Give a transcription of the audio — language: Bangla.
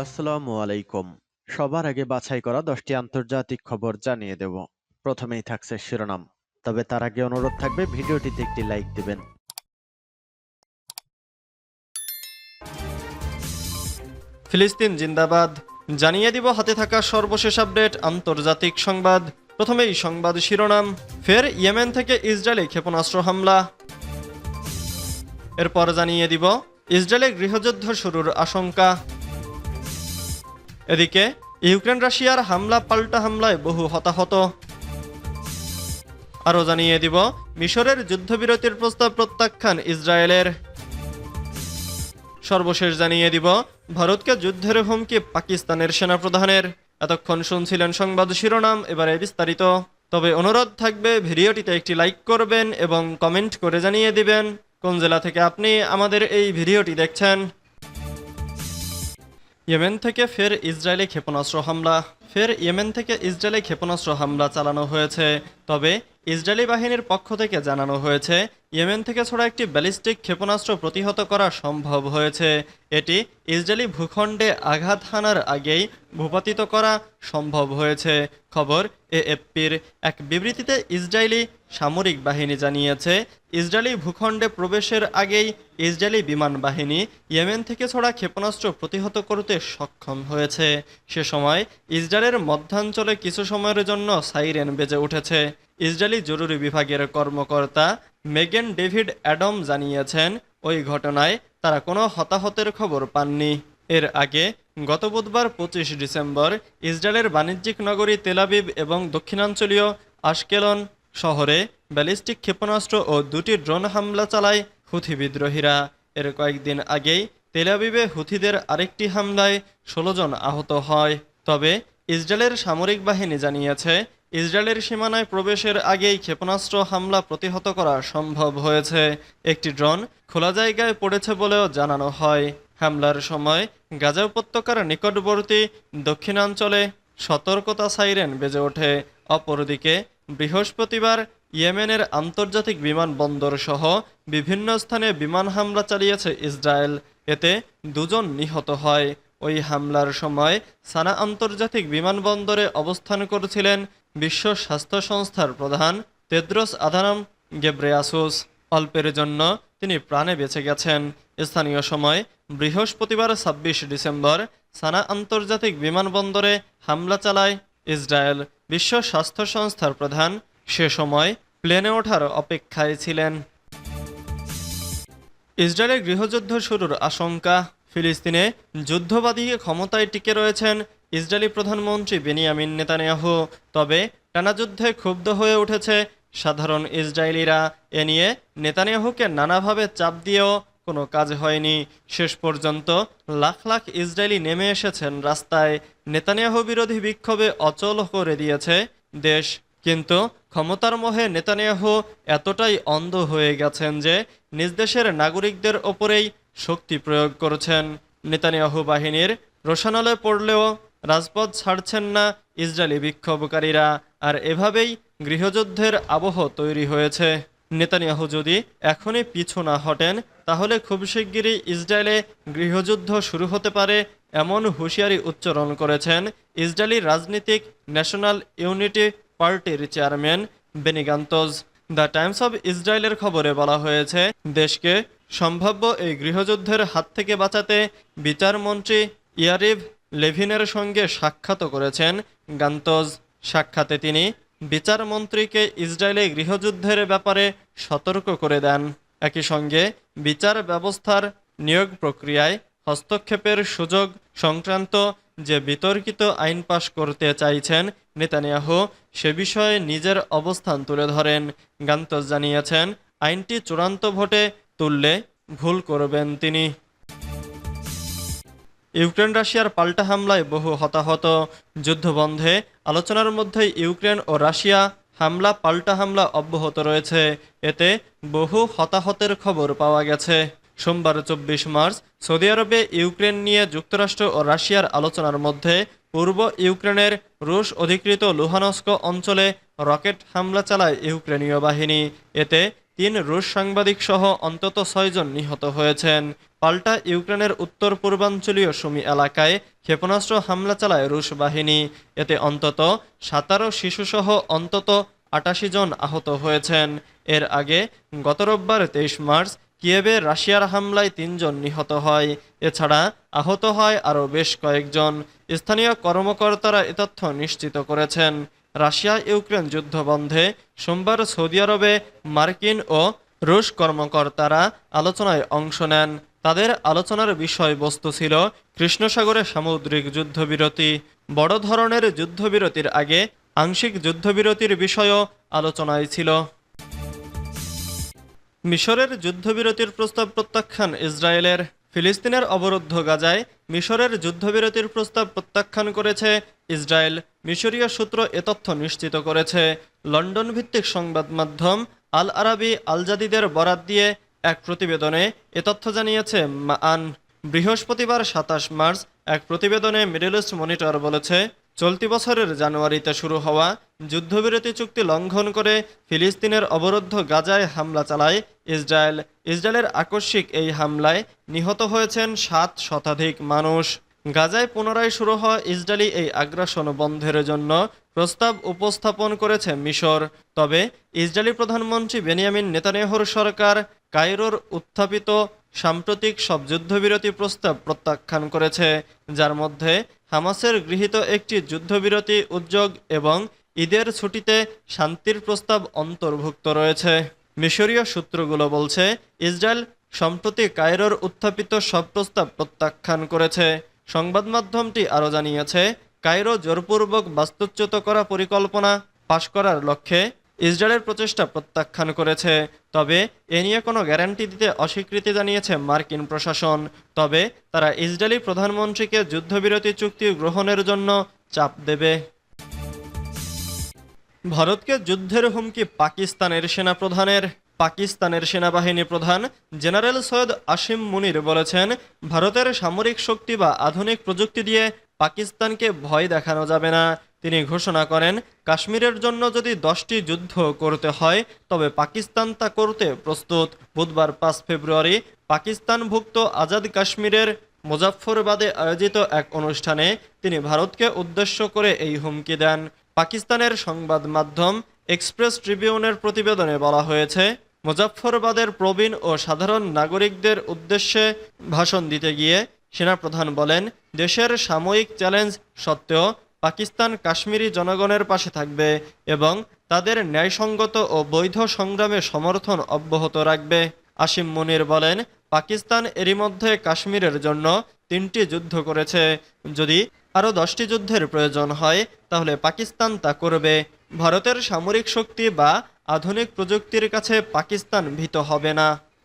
আসসালামু আলাইকুম। সবার আগে বাছাই করা 10টি আন্তর্জাতিক খবর জানিয়ে দেব। প্রথমেই থাকছে শিরোনাম। তবে তার আগে অনুরোধ থাকবে ভিডিওটিতে একটি লাইক দিবেন। ফিলিস্তিন জিন্দাবাদ জানিয়ে দিব হাতে থাকা সর্বশেষ আপডেট আন্তর্জাতিক সংবাদ। প্রথমেই সংবাদ শিরোনাম, ফের ইয়েমেন থেকে ইসরায়েলে ক্ষেপণাস্ত্র হামলা। এরপর জানিয়ে দিব ইসরায়েলে গৃহযুদ্ধ শুরুর আশঙ্কা। এদিকে ইউক্রেন রাশিয়ার হামলা পাল্টা হামলায় বহু হতাহত। আরও জানিয়ে দিব মিশরের যুদ্ধবিরতির প্রস্তাব প্রত্যাখ্যান ইসরায়েলের। সর্বশেষ জানিয়ে দিব ভারতকে যুদ্ধের হুমকি পাকিস্তানের সেনাপ্রধানের। এতক্ষণ শুনছিলেন সংবাদ শিরোনাম, এবারে বিস্তারিত। তবে অনুরোধ থাকবে ভিডিওটিতে একটি লাইক করবেন এবং কমেন্ট করে জানিয়ে দিবেন কোন জেলা থেকে আপনি আমাদের এই ভিডিওটি দেখছেন। ইয়েমেন থেকে ফের ইসরায়েলে ক্ষেপণাস্ত্র হামলা। ফের ইয়েমেন থেকে ইসরায়েলে ক্ষেপণাস্ত্র হামলা চালানো হয়েছে। তবে ইসরায়েলি বাহিনীর পক্ষ থেকে জানানো হয়েছে ইয়েমেন থেকে ছোড়া একটি ব্যালিস্টিক ক্ষেপণাস্ত্র প্রতিহত করা সম্ভব হয়েছে। এটি ইসরায়েলি ভূখণ্ডে আঘাত হানার আগেই ভূপাতিত করা সম্ভব হয়েছে। খবর এএফপির। এক বিবৃতিতে ইসরায়েলি সামরিক বাহিনী জানিয়েছে ইসরায়েলি ভূখণ্ডে প্রবেশের আগেই ইসরায়েলি বিমান বাহিনী ইয়েমেন থেকে ছোড়া ক্ষেপণাস্ত্র প্রতিহত করতে সক্ষম হয়েছে। সে সময় ইসরায়েলের মধ্যাঞ্চলে কিছু সময়ের জন্য সাইরেন বেজে উঠেছে। ইসরায়েলি জরুরি বিভাগের কর্মকর্তা মেগেন ডেভিড অ্যাডম জানিয়েছেন ওই ঘটনায় তারা কোনো হতাহতের খবর পাননি। এর আগে গত বুধবার 25 ডিসেম্বর ইসরায়েলের বাণিজ্যিক নগরী তেল আবিব এবং দক্ষিণাঞ্চলীয় আশকেলন শহরে ব্যালিস্টিক ক্ষেপণাস্ত্র ও 2টি ড্রোন হামলা চালায় হুথি বিদ্রোহীরা। এর কয়েকদিন আগেই তেল আবিবে হুথিদের আরেকটি হামলায় 16 জন আহত হয়। তবে ইসরায়েলের সামরিক বাহিনী জানিয়েছে ইসরায়েলের সীমানায় প্রবেশের আগেই ক্ষেপণাস্ত্র হামলা প্রতিহত করা সম্ভব হয়েছে। একটি ড্রোন খোলা জায়গায় পড়েছে বলেও জানানো হয়। হামলার সময় গাজা উপত্যকার নিকটবর্তী দক্ষিণাঞ্চলে সতর্কতা সাইরেন বেজে ওঠে। অপরদিকে বৃহস্পতিবার ইয়েমেনের আন্তর্জাতিক বিমানবন্দর সহ বিভিন্ন স্থানে বিমান হামলা চালিয়েছে ইসরায়েল। এতে 2 জন নিহত হয়। ওই হামলার সময় সানা আন্তর্জাতিক বিমানবন্দরে অবস্থান করছিলেন বিশ্ব স্বাস্থ্য সংস্থার প্রধান তেদ্রোস আধানম গেব্রেয়াসুস। অল্পের জন্য তিনি প্রাণে বেঁচে গেছেন। স্থানীয় সময় বৃহস্পতিবার 26 ডিসেম্বর সানা আন্তর্জাতিক বিমানবন্দরে হামলা চালায় ইসরায়েল। বিশ্ব স্বাস্থ্য সংস্থার প্রধান সে সময় প্লেনে ওঠার অপেক্ষায় ছিলেন। ইসরায়েলে গৃহযুদ্ধ শুরুর আশঙ্কা। ফিলিস্তিনে যুদ্ধ বাঁধিয়ে ক্ষমতায় টিকে রয়েছেন ইসরায়েলি প্রধানমন্ত্রী বেনিয়ামিন নেতানিয়াহু। তবে টানা যুদ্ধে ক্ষুব্ধ হয়ে উঠেছে সাধারণ ইসরায়েলিরা। এ নিয়ে নেতানিয়াহুকে নানাভাবে চাপ দিয়েও কোনো কাজ হয়নি। শেষ পর্যন্ত লাখ লাখ ইসরায়েলি নেমে এসেছেন রাস্তায়। নেতানিয়াহু বিরোধী বিক্ষোভে অচল করে দিয়েছে দেশ। কিন্তু ক্ষমতার মোহে নেতানিয়াহু এতটাই অন্ধ হয়ে গেছেন যে নিজ দেশের নাগরিকদের ওপরেই শক্তি প্রয়োগ করছেন। নেতানিয়াহু বাহিনীর রোষানলে পড়লেও রাজপথ ছাড়ছেন না ইসরায়েলি বিক্ষোভকারীরা। আর এভাবেই গৃহযুদ্ধের আবহ তৈরি হয়েছে। নেতানিয়াহু যদি এখনই পিছু না হটেন তাহলে খুব শিগগিরই ইসরায়েলে গৃহযুদ্ধ শুরু হতে পারে, এমন হুঁশিয়ারি উচ্চারণ করেছেন ইসরায়েলি রাজনীতিক ন্যাশনাল ইউনিটি পার্টির chairman Benny Gantz. The Times of ইসরায়েলের খবরে বলা হয়েছে দেশকে সম্ভাব্য এই গৃহযুদ্ধের হাত থেকে বাঁচাতে বিচারমন্ত্রী ইয়ারিভ লেভিনের সঙ্গে সাক্ষাৎ করেছেন গান্তজ। সাক্ষাতে তিনি বিচারমন্ত্রীকে ইসরায়েলে গৃহযুদ্ধের ব্যাপারে সতর্ক করে দেন। একই সঙ্গে বিচার ব্যবস্থার নিয়োগ প্রক্রিয়ায় হস্তক্ষেপের সুযোগ সংক্রান্ত যে বিতর্কিত আইন পাশ করতে চাইছেন নেতানিয়াহু, সে বিষয়ে নিজের অবস্থান তুলে ধরেন। গান্তজ জানিয়েছেন আইনটি চূড়ান্ত ভোটে তুললে ভুল করবেন তিনি। ইউক্রেন রাশিয়ার পাল্টা হামলায় বহু হতাহত। যুদ্ধবন্ধে আলোচনার মধ্যে ইউক্রেন ও রাশিয়া হামলা পাল্টা হামলা অব্যাহত রয়েছে। এতে বহু হতাহতের খবর পাওয়া গেছে। সোমবার 24 মার্চ সৌদি আরবে ইউক্রেন নিয়ে যুক্তরাষ্ট্র ও রাশিয়ার আলোচনার মধ্যে পূর্ব ইউক্রেনের রুশ অধিকৃত লুহানস্ক অঞ্চলে রকেট হামলা চালায় ইউক্রেনীয় বাহিনী। এতে 3 রুশ সাংবাদিক সহ অন্তত 6 জন নিহত হয়েছেন। পাল্টা ইউক্রেনের উত্তর পূর্বাঞ্চলীয় সুমি এলাকায় ক্ষেপণাস্ত্র হামলা চালায় রুশ বাহিনী। এতে অন্তত 17 শিশুসহ অন্তত 88 জন আহত হয়েছেন। এর আগে গত রোববার 23 মার্চ কিয়েভে রাশিয়ার হামলায় 3 জন নিহত হয়। এছাড়া আহত হয় আরও বেশ কয়েকজন। স্থানীয় কর্মকর্তারা এ তথ্য নিশ্চিত করেছেন। রাশিয়া ইউক্রেন যুদ্ধ বন্ধে সোমবার সৌদি আরবে মার্কিন ও রুশ কর্মকর্তারা আলোচনায় অংশ নেন। তাদের আলোচনার বিষয়বস্তু ছিল কৃষ্ণ সাগরে সামুদ্রিক যুদ্ধবিরতি। বড় ধরনের যুদ্ধবিরতির আগে আংশিক যুদ্ধবিরতির বিষয়ও আলোচনায় ছিল। মিশরের যুদ্ধবিরতির প্রস্তাব প্রত্যাখ্যান ইসরায়েলের। ফিলিস্তিনের অবরুদ্ধ গাজায় মিশরের যুদ্ধবিরতির প্রস্তাব প্রত্যাখ্যান করেছে ইসরায়েল। মিশরীয় সূত্র এ তথ্য নিশ্চিত করেছে। লন্ডন ভিত্তিক সংবাদ মাধ্যম আল আরাবি আল জাদিদের বরাত দিয়ে এক প্রতিবেদনে এ তথ্য জানিয়েছে মান। বৃহস্পতিবার 27 মার্চ এক প্রতিবেদনে মিডল ইস্ট মনিটর বলেছে, চলতি বছরের জানুয়ারিতে শুরু হওয়া যুদ্ধবিরতি চুক্তি লঙ্ঘন করে ফিলিস্তিনের অবরুদ্ধ গাজায় হামলা চালায় ইসরায়েল। ইসরায়েলের আকস্মিক এই হামলায় নিহত হয়েছেন 7 শতাধিক মানুষ। গাজায় পুনরায় শুরু হওয়া ইসরায়েলি এই আগ্রাসন বন্ধের জন্য প্রস্তাব উপস্থাপন করেছে মিশর। তবে ইসরায়েলি প্রধানমন্ত্রী বেনিয়ামিন নেতানিয়াহুর সরকার কায়রোর উত্থাপিত সাম্প্রতিক সব যুদ্ধবিরতি প্রস্তাব প্রত্যাখ্যান করেছে, যার মধ্যে হামাসের গৃহীত একটি যুদ্ধবিরতি উদ্যোগ এবং ঈদের ছুটিতে শান্তির প্রস্তাব অন্তর্ভুক্ত রয়েছে। মিশরীয় সূত্রগুলো বলছে, ইসরায়েল সম্প্রতি কায়রোর উত্থাপিত সব প্রস্তাব প্রত্যাখ্যান করেছে। সংবাদ মাধ্যমটি আরও জানিয়েছে, কায়রো জোরপূর্বক বাস্তুচ্যুত করা পরিকল্পনা পাশ করার লক্ষ্যে ইসরায়েলের প্রচেষ্টা প্রত্যাখ্যান করেছে। তবে এ নিয়ে কোনো গ্যারান্টি দিতে অস্বীকৃতি জানিয়েছে মার্কিন প্রশাসন। তবে তারা ইসরায়েলি প্রধানমন্ত্রীকে যুদ্ধবিরতি চুক্তি গ্রহণের জন্য চাপ দেবে। ভারতকে যুদ্ধের হুমকি পাকিস্তানের সেনাপ্রধানের। পাকিস্তানের সেনাবাহিনী প্রধান জেনারেল সৈয়দ আসিম মুনির বলেছেন, ভারতের সামরিক শক্তি বা আধুনিক প্রযুক্তি দিয়ে পাকিস্তানকে ভয় দেখানো যাবে না। তিনি ঘোষণা করেন, কাশ্মীরের জন্য যদি 10টি যুদ্ধ করতে হয় তবে পাকিস্তান তা করতে প্রস্তুত। বুধবার 5 ফেব্রুয়ারি পাকিস্তানভুক্ত আজাদ কাশ্মীরের মুজাফফরবাদে আয়োজিত এক অনুষ্ঠানে তিনি ভারতকে উদ্দেশ্য করে এই হুমকি দেন। পাকিস্তানের সংবাদ মাধ্যম এক্সপ্রেস ট্রিবিউনের প্রতিবেদনে বলা হয়েছে, মুজাফফরবাদের প্রবীণ ও সাধারণ নাগরিকদের উদ্দেশ্যে ভাষণ দিতে গিয়ে সেনাপ্রধান বলেন, দেশের সাময়িক চ্যালেঞ্জ সত্ত্বেও পাকিস্তান কাশ্মীরি জনগণের পাশে থাকবে এবং তাদের ন্যায়সঙ্গত ও বৈধ সংগ্রামে সমর্থন অব্যাহত রাখবে। আসিম মুনির বলেন, পাকিস্তান এরই মধ্যে কাশ্মীরের জন্য 3টি যুদ্ধ করেছে। যদি আরও 10টি যুদ্ধের প্রয়োজন হয় তাহলে পাকিস্তান তা করবে। ভারতের সামরিক শক্তি বা আধুনিক প্রযুক্তির কাছে পাকিস্তান ভীত হবে না।